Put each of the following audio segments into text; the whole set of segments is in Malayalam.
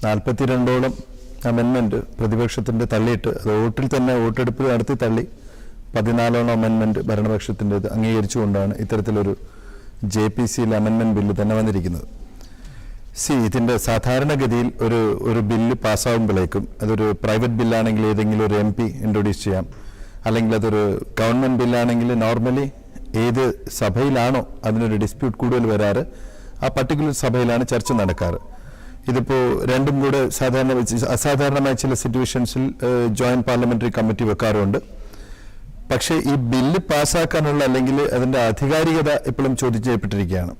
42ഓളം അമെൻമെന്റ് പ്രതിപക്ഷത്തിന്റെ തള്ളിയിട്ട് അത് വോട്ടിൽ തന്നെ വോട്ടെടുപ്പ് നടത്തി തള്ളി 14ഓളം അമെൻമെന്റ് ഭരണപക്ഷത്തിൻ്റെത് അംഗീകരിച്ചുകൊണ്ടാണ് ഇത്തരത്തിലൊരു JPCയിൽ അമെൻമെന്റ് ബില്ല് തന്നെ വന്നിരിക്കുന്നത്. ഇതിന്റെ സാധാരണഗതിയിൽ ഒരു ബില്ല് പാസ്സാകുമ്പോഴേക്കും അതൊരു പ്രൈവറ്റ് ബില്ലാണെങ്കിൽ ഏതെങ്കിലും ഒരു MP ഇൻട്രൊഡ്യൂസ് ചെയ്യാം, അല്ലെങ്കിൽ അതൊരു ഗവൺമെന്റ് ബില്ലാണെങ്കിൽ നോർമലി ഏത് സഭയിലാണോ അതിനൊരു ഡിസ്പ്യൂട്ട് കൂടുതൽ വരാറ് ആ പർട്ടിക്കുലർ സഭയിലാണ് ചർച്ച നടക്കാറ്. ഇതിപ്പോൾ രണ്ടും കൂടെ അസാധാരണമായ ചില സിറ്റുവേഷൻസിൽ ജോയിന്റ് പാർലമെന്ററി കമ്മിറ്റി വെക്കാറുണ്ട്. പക്ഷേ ഈ ബില്ല് പാസ്സാക്കാനുള്ള അല്ലെങ്കിൽ അതിന്റെ ആധികാരികത ഇപ്പോഴും ചോദ്യം ചെയ്യപ്പെട്ടിരിക്കുകയാണ്.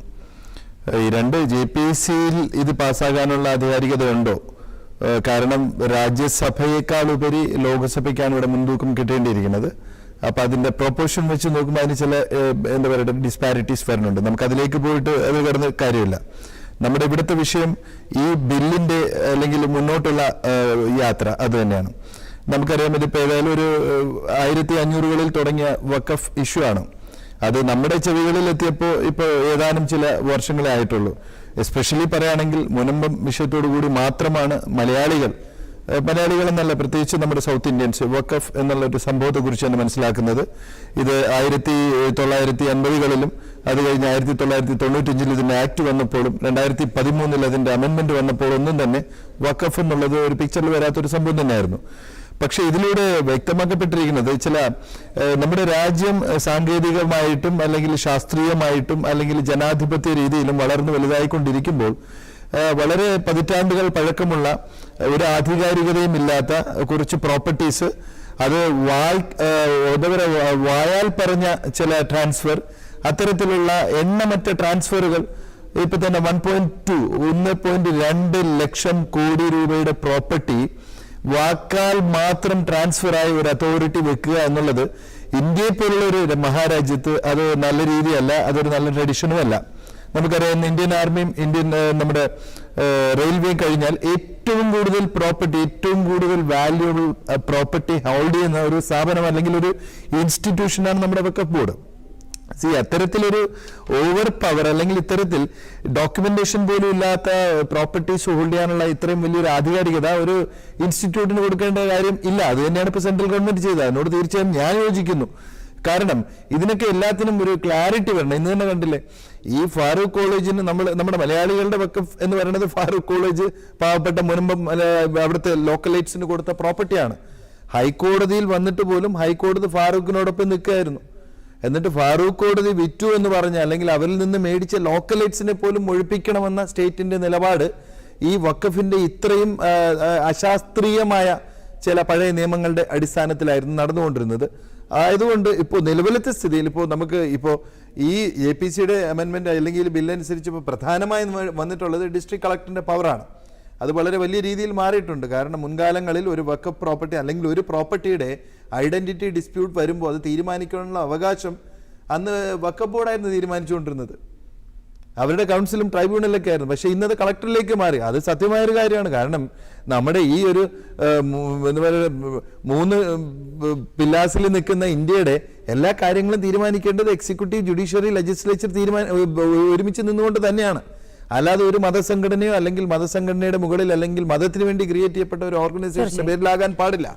ഈ രണ്ട് JPCയിൽ ഇത് പാസ്സാകാനുള്ള ആധികാരികത ഉണ്ടോ? കാരണം രാജ്യസഭയേക്കാൾ ഉപരി ലോകസഭയ്ക്കാണ് ഇവിടെ മുൻതൂക്കം കിട്ടേണ്ടിയിരിക്കുന്നത്. അപ്പൊ അതിന്റെ പ്രൊപ്പോർഷൻ വെച്ച് നോക്കുമ്പോൾ അതിന് ചില എന്താ പറയുക ഡിസ്പാരിറ്റീസ് വരുന്നുണ്ട്. നമുക്ക് അതിലേക്ക് പോയിട്ട് അത് കിടന്ന കാര്യമില്ല. നമ്മുടെ ഇവിടുത്തെ വിഷയം ഈ ബില്ലിന്റെ അല്ലെങ്കിൽ മുന്നോട്ടുള്ള യാത്ര അത് തന്നെയാണ്. നമുക്കറിയാം, ഇതിപ്പോൾ ഏതായാലും ഒരു 1500കളിൽ തുടങ്ങിയ വഖഫ് ഇഷ്യൂ ആണ്. അത് നമ്മുടെ ചെവികളിൽ എത്തിയപ്പോൾ ഇപ്പോൾ ഏതാനും ചില വർഷങ്ങളെ ആയിട്ടുള്ളൂ. എസ്പെഷ്യലി പറയുകയാണെങ്കിൽ മുനമ്പം വിഷയത്തോടു കൂടി മാത്രമാണ് മലയാളികളെന്നല്ല, പ്രത്യേകിച്ച് നമ്മുടെ സൗത്ത് ഇന്ത്യൻസ് വഖഫ് എന്നുള്ള ഒരു സംഭവത്തെ കുറിച്ച് തന്നെ മനസ്സിലാക്കുന്നത്. ഇത് 1980കളിലും അത് കഴിഞ്ഞ് 1995 ഇതിന്റെ ആക്ട് വന്നപ്പോഴും 2013 അതിന്റെ അമെൻമെന്റ് വന്നപ്പോൾ ഒന്നും തന്നെ വഖഫ് എന്നുള്ളത് ഒരു പിക്ചറിൽ വരാത്തൊരു സംഭവം തന്നെയായിരുന്നു. പക്ഷെ ഇതിലൂടെ വ്യക്തമാക്കപ്പെട്ടിരിക്കുന്നത് നമ്മുടെ രാജ്യം സാങ്കേതികമായിട്ടും അല്ലെങ്കിൽ ശാസ്ത്രീയമായിട്ടും അല്ലെങ്കിൽ ജനാധിപത്യ രീതിയിലും വളർന്നു വലുതായിക്കൊണ്ടിരിക്കുമ്പോൾ വളരെ പതിറ്റാണ്ടുകൾ പഴക്കമുള്ള ഒരു ആധികാരികതയും ഇല്ലാത്ത കുറച്ച് പ്രോപ്പർട്ടീസ്, അത് വായാൽ പറഞ്ഞ ചില ട്രാൻസ്ഫർ, അത്തരത്തിലുള്ള എണ്ണമറ്റ ട്രാൻസ്ഫറുകൾ ഇപ്പൊ തന്നെ 1.2 ലക്ഷം കോടി രൂപയുടെ പ്രോപ്പർട്ടി വാക്കാൽ മാത്രം ട്രാൻസ്ഫർ ആയി ഒരു അതോറിറ്റി വെക്കുക എന്നുള്ളത് ഇന്ത്യയെ പോലുള്ള ഒരു മഹാരാജ്യത്ത് അത് നല്ല രീതിയല്ല, അതൊരു നല്ല ട്രഡീഷനും അല്ല. നമുക്കറിയാം, ഇന്ത്യൻ ആർമിയും നമ്മുടെ റെയിൽവേയും കഴിഞ്ഞാൽ ഏറ്റവും കൂടുതൽ പ്രോപ്പർട്ടി, ഏറ്റവും കൂടുതൽ വാല്യൂബിൾ പ്രോപ്പർട്ടി ഹോൾഡ് ചെയ്യുന്ന ഒരു സ്ഥാപനം അല്ലെങ്കിൽ ഒരു ഇൻസ്റ്റിറ്റ്യൂഷനാണ് നമ്മുടെ വഖഫ് ബോർഡ്. അത്തരത്തിലൊരു ഓവർ പവർ അല്ലെങ്കിൽ ഇത്തരത്തിൽ ഡോക്യുമെന്റേഷൻ പോലും ഇല്ലാത്ത പ്രോപ്പർട്ടീസ് ഹോൾഡ് ചെയ്യാനുള്ള ഇത്രയും വലിയൊരു ആധികാരികത ഒരു ഇൻസ്റ്റിറ്റ്യൂട്ടിന് കൊടുക്കേണ്ട കാര്യം ഇല്ല. അത് തന്നെയാണ് ഇപ്പൊ സെൻട്രൽ ഗവൺമെന്റ് ചെയ്തത്. അതിനോട് തീർച്ചയായും ഞാൻ യോജിക്കുന്നു. കാരണം ഇതിനൊക്കെ എല്ലാത്തിനും ഒരു ക്ലാരിറ്റി വരണം. ഇന്ന് തന്നെ കണ്ടില്ലേ, ഈ ഫാറൂഖ് കോളേജിന് നമ്മുടെ മലയാളികളുടെ വഖഫ് എന്ന് പറയുന്നത് ഫാറൂഖ് കോളേജ് പാവപ്പെട്ട മുനമ്പം അവിടുത്തെ ലോക്കലൈറ്റ്സിന് കൊടുത്ത പ്രോപ്പർട്ടിയാണ്. ഹൈക്കോടതിയിൽ വന്നിട്ട് പോലും ഹൈക്കോടതി ഫാറൂഖിനോടൊപ്പം നിൽക്കുകയായിരുന്നു. എന്നിട്ട് ഫാറൂഖ് കോടതി വിറ്റു എന്ന് പറഞ്ഞ അല്ലെങ്കിൽ അവരിൽ നിന്ന് മേടിച്ച ലോക്കലൈറ്റ്സിനെ പോലും ഒഴിപ്പിക്കണമെന്ന സ്റ്റേറ്റിന്റെ നിലപാട് ഈ വഖഫിന്റെ ഇത്രയും അശാസ്ത്രീയമായ ചില പഴയ നിയമങ്ങളുടെ അടിസ്ഥാനത്തിലായിരുന്നു നടന്നുകൊണ്ടിരുന്നത്. ആയതുകൊണ്ട് ഇപ്പോൾ നിലവിലത്തെ സ്ഥിതിയിൽ ഇപ്പോൾ നമുക്ക് ഇപ്പോൾ ഈ JPCയുടെ അമെൻമെന്റ് അല്ലെങ്കിൽ ബില്ല് അനുസരിച്ച് ഇപ്പോൾ പ്രധാനമായും വന്നിട്ടുള്ളത് ഡിസ്ട്രിക്ട് കളക്ടറിന്റെ പവറാണ്. അത് വളരെ വലിയ രീതിയിൽ മാറിയിട്ടുണ്ട്. കാരണം മുൻകാലങ്ങളിൽ ഒരു വഖഫ് പ്രോപ്പർട്ടി അല്ലെങ്കിൽ ഒരു പ്രോപ്പർട്ടിയുടെ ഐഡന്റിറ്റി ഡിസ്പ്യൂട്ട് വരുമ്പോൾ അത് തീരുമാനിക്കാനുള്ള അവകാശം അന്ന് വഖഫ് ബോർഡായിരുന്നു തീരുമാനിച്ചുകൊണ്ടിരുന്നത്. അവരുടെ കൗൺസിലും ട്രൈബ്യൂണലൊക്കെ ആയിരുന്നു. പക്ഷേ ഇന്നത് കളക്ടറിലേക്ക് മാറി. അത് സത്യമായൊരു കാര്യമാണ്. കാരണം നമ്മുടെ ഈ ഒരു എന്താ പറയുക 3 പില്ലാസിൽ നിൽക്കുന്ന ഇന്ത്യയുടെ എല്ലാ കാര്യങ്ങളും തീരുമാനിക്കേണ്ടത് എക്സിക്യൂട്ടീവ്, ജുഡീഷ്യറി, ലെജിസ്ലേച്ചർ ഒരുമിച്ച് നിന്നുകൊണ്ട് തന്നെയാണ്. അല്ലാതെ ഒരു മതസംഘടനയോ അല്ലെങ്കിൽ മതസംഘടനയുടെ മുകളിൽ അല്ലെങ്കിൽ മതത്തിന് വേണ്ടി ക്രിയേറ്റ് ചെയ്യപ്പെട്ട ഒരു ഓർഗനൈസേഷന്റെ പേരിലാകാൻ പാടില്ല.